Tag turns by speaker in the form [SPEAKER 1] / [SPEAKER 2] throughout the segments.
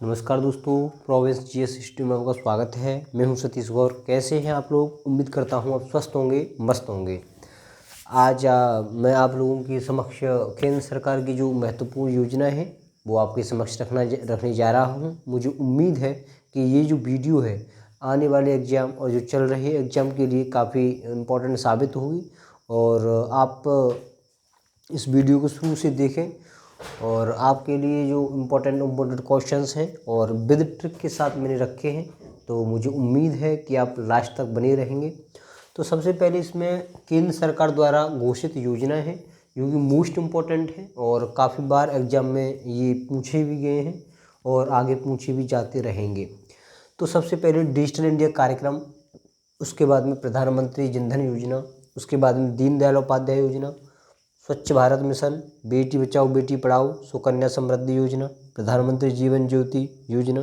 [SPEAKER 1] नमस्कार दोस्तों, province GS system में आपका स्वागत है। मैं हूं सतीश गौर। कैसे हैं आप लोग? उम्मीद करता हूं आप स्वस्थ होंगे, मस्त होंगे। आज मैं आप लोगों के समक्ष केंद्र सरकार की जो महत्वपूर्ण योजना है वो आपके समक्ष रखने जा रहा हूं। मुझे उम्मीद है कि ये जो वीडियो है आने वाले एग्ज़ाम और जो चल रहे एग्ज़ाम के लिए काफ़ी इम्पोर्टेंट साबित होगी। और आप इस वीडियो को शुरू से देखें और आपके लिए जो इम्पोर्टेंट क्वेश्चंस हैं और विद ट्रिक के साथ मैंने रखे हैं, तो मुझे उम्मीद है कि आप लास्ट तक बने रहेंगे। तो सबसे पहले इसमें केंद्र सरकार द्वारा घोषित योजना है जो कि मोस्ट इम्पोर्टेंट है और काफ़ी बार एग्ज़ाम में ये पूछे भी गए हैं और आगे पूछे भी जाते रहेंगे। तो सबसे पहले डिजिटल इंडिया कार्यक्रम, उसके बाद में प्रधानमंत्री जन धन योजना, उसके बाद में दीनदयाल उपाध्याय योजना, स्वच्छ भारत मिशन, बेटी बचाओ बेटी पढ़ाओ, सुकन्या समृद्धि योजना, प्रधानमंत्री जीवन ज्योति योजना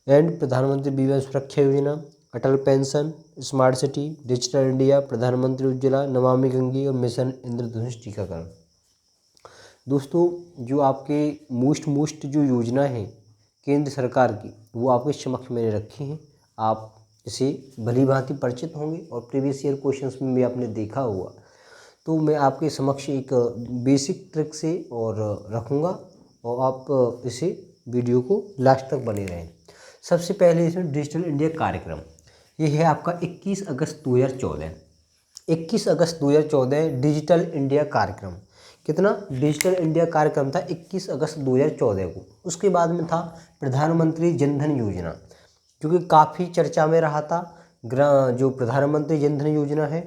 [SPEAKER 1] एंड प्रधानमंत्री Bima Suraksha Yojana, Atal pension, smart city, digital India, Pradhanmantri Ujjwala, Namami Gange और मिशन इंद्रधनुष टीकाकरण। दोस्तों, जो आपके मोस्ट जो योजना है केंद्र सरकार की, वो आपके समक्ष मैंने रखी हैं। आप इसे भली भांति परिचित होंगे और प्रीवियस ईयर क्वेश्चंस में भी आपने देखा हुआ। तो मैं आपके समक्ष एक बेसिक ट्रिक से और रखूँगा और आप इसे वीडियो को लास्ट तक बने रहें। सबसे पहले इसमें डिजिटल इंडिया कार्यक्रम, ये है आपका 21 अगस्त 2014। 21 अगस्त 2014 डिजिटल इंडिया कार्यक्रम। कितना डिजिटल इंडिया कार्यक्रम था 21 अगस्त 2014 को। उसके बाद में था प्रधानमंत्री जन धन योजना, जो कि काफ़ी चर्चा में रहा था। जो प्रधानमंत्री जन धन योजना है,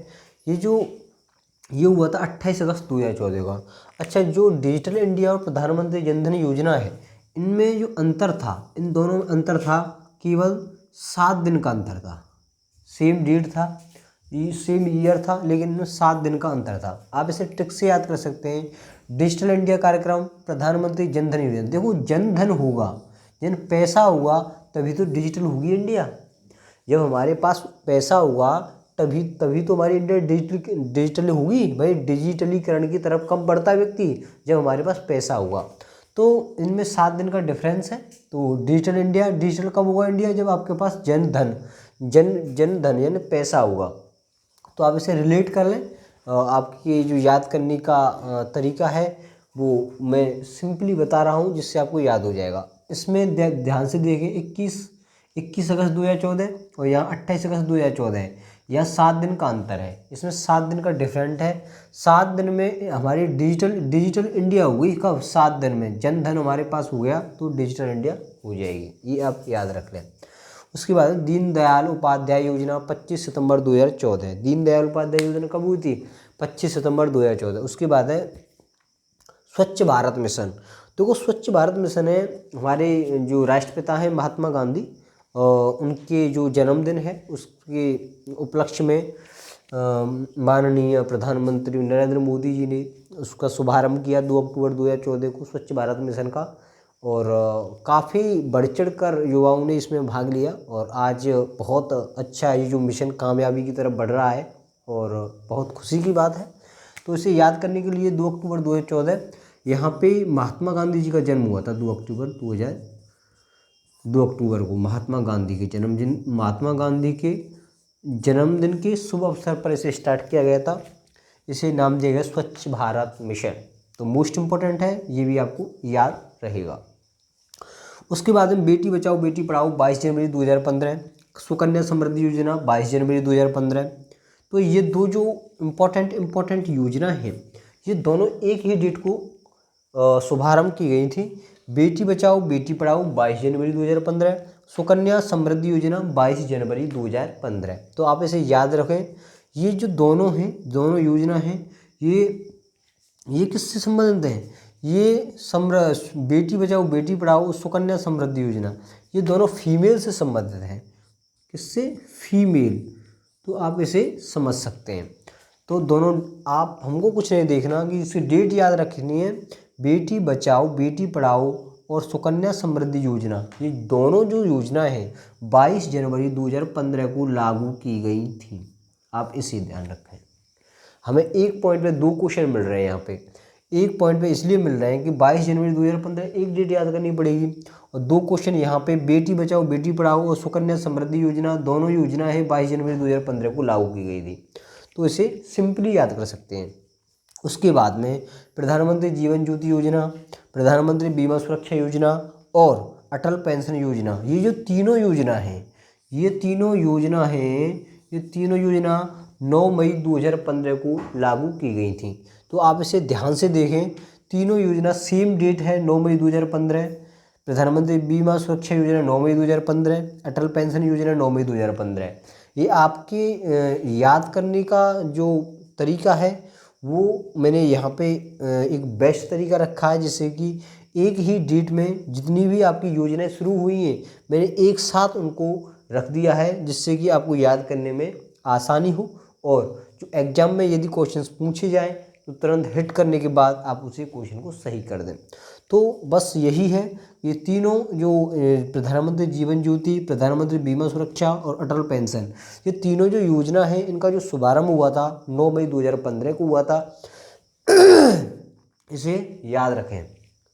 [SPEAKER 1] ये हुआ था 28 अगस्त 2014 का। अच्छा, जो डिजिटल इंडिया और प्रधानमंत्री जन धन योजना है, इनमें जो अंतर था, इन दोनों में अंतर था केवल 7 दिन का अंतर था। सेम डेट था, ये सेम ईयर था, लेकिन इनमें 7 दिन का अंतर था। आप इसे ट्रिक से याद कर सकते हैं। डिजिटल इंडिया कार्यक्रम, प्रधानमंत्री जन धन योजना। देखो, जन धन होगा, जन पैसा होगा, तभी तो डिजिटल होगी इंडिया। जब हमारे पास पैसा होगा तभी तो हमारी इंडिया डिजिटली होगी भाई। डिजिटलीकरण की तरफ कम बढ़ता है व्यक्ति जब हमारे पास पैसा होगा। तो इनमें 7 दिन का डिफरेंस है। तो डिजिटल कब होगा इंडिया? जब आपके पास जन धन यानी पैसा होगा। तो आप इसे रिलेट कर लें। आपकी जो याद करने का तरीका है वो मैं सिंपली बता रहा हूँ, जिससे आपको याद हो जाएगा। इसमें ध्यान से देखें, 21 अगस्त 2014 और यहाँ 28 अगस्त 2014 है। यह 7 दिन का अंतर है, इसमें 7 दिन का डिफरेंट है। 7 दिन में हमारी डिजिटल इंडिया हो गई। कब? 7 दिन में जन धन हमारे पास हो गया तो डिजिटल इंडिया हो जाएगी। ये आप याद रख लें। उसके बाद दीनदयाल उपाध्याय योजना 25 सितंबर 2014। दीनदयाल उपाध्याय योजना कब हुई थी? 25 सितंबर 2014। उसके बाद है स्वच्छ भारत मिशन। देखो, स्वच्छ भारत मिशन है, हमारे जो राष्ट्रपिता हैं महात्मा गांधी, उनके जो जन्मदिन है उसके उपलक्ष्य में माननीय प्रधानमंत्री नरेंद्र मोदी जी ने उसका शुभारंभ किया 2 अक्टूबर 2014 को, स्वच्छ भारत मिशन का। और काफ़ी बढ़ चढ़ कर युवाओं ने इसमें भाग लिया और आज बहुत अच्छा ये जो मिशन कामयाबी की तरफ बढ़ रहा है और बहुत खुशी की बात है। तो इसे याद करने के लिए 2 अक्टूबर 2014 यहाँ पे महात्मा गांधी जी का जन्म हुआ था। 2 अक्टूबर को महात्मा गांधी के जन्मदिन के शुभ अवसर पर इसे स्टार्ट किया गया था। इसे नाम दिया गया स्वच्छ भारत मिशन। तो मोस्ट इम्पोर्टेंट है, ये भी आपको याद रहेगा। उसके बाद में बेटी बचाओ बेटी पढ़ाओ 22 जनवरी 2015, सुकन्या समृद्धि योजना 22 जनवरी 2015। तो ये दो जो इम्पोर्टेंट योजना है, ये दोनों एक ही डेट को शुभारंभ की गई थी। बेटी बचाओ बेटी पढ़ाओ 22 जनवरी 2015, सुकन्या समृद्धि योजना 22 जनवरी 2015। तो आप इसे याद रखें। ये जो दोनों योजना हैं, ये किससे संबंधित हैं? ये बेटी बचाओ बेटी पढ़ाओ सुकन्या समृद्धि योजना, ये दोनों फीमेल से संबंधित हैं। किससे? फीमेल। तो आप इसे समझ सकते हैं। तो दोनों, आप हमको कुछ नहीं देखना कि इसकी डेट याद रखनी है। बेटी बचाओ बेटी पढ़ाओ और सुकन्या समृद्धि योजना, ये दोनों जो योजना है 22 जनवरी 2015 को लागू की गई थी। आप इसे ध्यान रखें। हमें एक पॉइंट में 2 क्वेश्चन मिल रहे हैं यहाँ पे। 1 पॉइंट पे इसलिए मिल रहे हैं कि 22 जनवरी 2015 एक डेट याद करनी पड़ेगी। और 2 क्वेश्चन यहाँ पे बेटी बचाओ बेटी पढ़ाओ और सुकन्या समृद्धि योजना, दोनों योजना है 22 जनवरी 2015 को लागू की गई थी, तो इसे सिंपली याद कर सकते हैं। उसके बाद में प्रधानमंत्री जीवन ज्योति योजना, प्रधानमंत्री बीमा सुरक्षा योजना और अटल पेंशन योजना, ये जो तीनों योजना हैं, ये तीनों योजना 9 मई 2015 को लागू की गई थी। तो आप इसे ध्यान से देखें, तीनों योजना सेम डेट है 9 मई 2015। प्रधानमंत्री बीमा सुरक्षा योजना 9 मई 2015, अटल पेंशन योजना 9 मई 2015। ये आपके याद करने का जो तरीका है वो मैंने यहाँ पे एक बेस्ट तरीका रखा है, जिससे कि एक ही डेट में जितनी भी आपकी योजनाएं शुरू हुई हैं मैंने एक साथ उनको रख दिया है, जिससे कि आपको याद करने में आसानी हो और जो एग्जाम में यदि क्वेश्चंस पूछे जाएं तो तुरंत हिट करने के बाद आप उसे क्वेश्चन को सही कर दें। तो बस यही है, ये तीनों जो प्रधानमंत्री जीवन ज्योति, प्रधानमंत्री बीमा सुरक्षा और अटल पेंशन, ये तीनों जो योजना है इनका जो शुभारंभ हुआ था 9 मई 2015 को हुआ था। इसे याद रखें,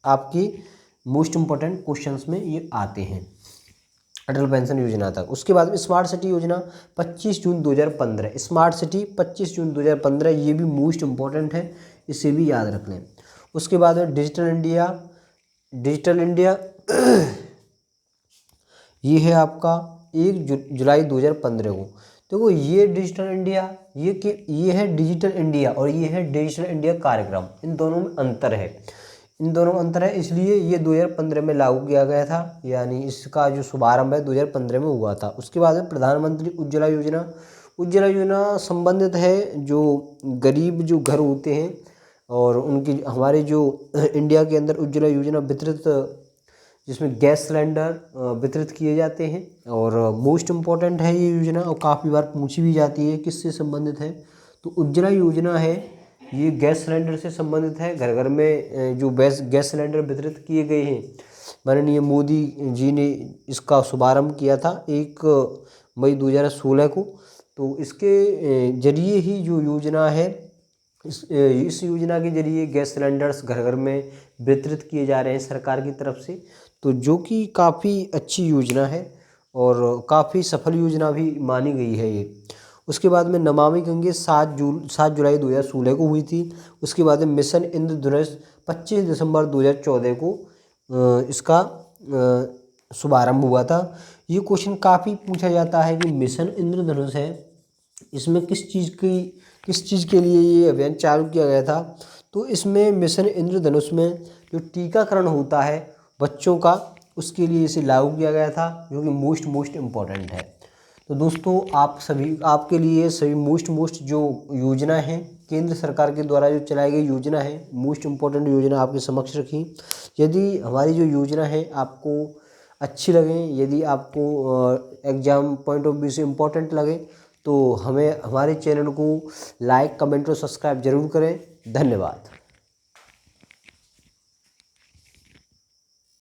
[SPEAKER 1] आपकी मोस्ट इम्पोर्टेंट क्वेश्चंस में ये आते हैं अटल पेंशन योजना तक। उसके बाद स्मार्ट सिटी योजना 25 जून 2015, स्मार्ट सिटी 25 जून 2015, ये भी मोस्ट इम्पॉर्टेंट है, इसे भी याद रख लें। उसके बाद डिजिटल इंडिया ये है आपका 1 जुलाई 2015 को। देखो ये डिजिटल इंडिया, ये है डिजिटल इंडिया और ये है डिजिटल इंडिया कार्यक्रम, इन दोनों में अंतर है, इसलिए ये 2015 में लागू किया गया था, यानी इसका जो शुभारंभ है 2015 में हुआ था। उसके बाद में प्रधानमंत्री उज्ज्वला योजना संबंधित है जो गरीब जो घर होते हैं और उनकी, हमारे जो इंडिया के अंदर उज्ज्वला योजना वितरित, जिसमें गैस सिलेंडर वितरित किए जाते हैं और मोस्ट इम्पॉर्टेंट है ये योजना और काफ़ी बार पूछी भी जाती है किससे संबंधित है। तो उज्ज्वला योजना है, ये गैस सिलेंडर से संबंधित है। घर घर में जो गैस सिलेंडर वितरित किए गए हैं, माननीय मोदी जी ने इसका शुभारंभ किया था 1 मई 2016 को। तो इसके जरिए ही जो योजना है, इस योजना के जरिए गैस सिलेंडर्स घर घर में वितरित किए जा रहे हैं सरकार की तरफ से, तो जो कि काफ़ी अच्छी योजना है और काफ़ी सफल योजना भी मानी गई है ये। उसके बाद में नमामि गंगे 7 जुलाई 2016 को हुई थी। उसके बाद में मिशन इंद्रधनुष 25 दिसंबर 2014 को इसका शुभारंभ हुआ था। ये क्वेश्चन काफ़ी पूछा जाता है कि मिशन इंद्रधनुष है, इसमें किस चीज़ के लिए ये अभियान चालू किया गया था। तो इसमें मिशन इंद्रधनुष में जो टीकाकरण होता है बच्चों का, उसके लिए इसे लागू किया गया था, जो कि मोस्ट इम्पॉर्टेंट है। तो दोस्तों आपके लिए सभी मोस्ट जो योजना है केंद्र सरकार के द्वारा जो चलाई गई योजना है, मोस्ट इम्पॉर्टेंट योजना आपके समक्ष रखी। यदि हमारी जो योजना है आपको अच्छी लगे, यदि आपको एग्ज़ाम पॉइंट ऑफ व्यू से इम्पोर्टेंट लगे, तो हमारे चैनल को लाइक, कमेंट और सब्सक्राइब जरूर करें। धन्यवाद।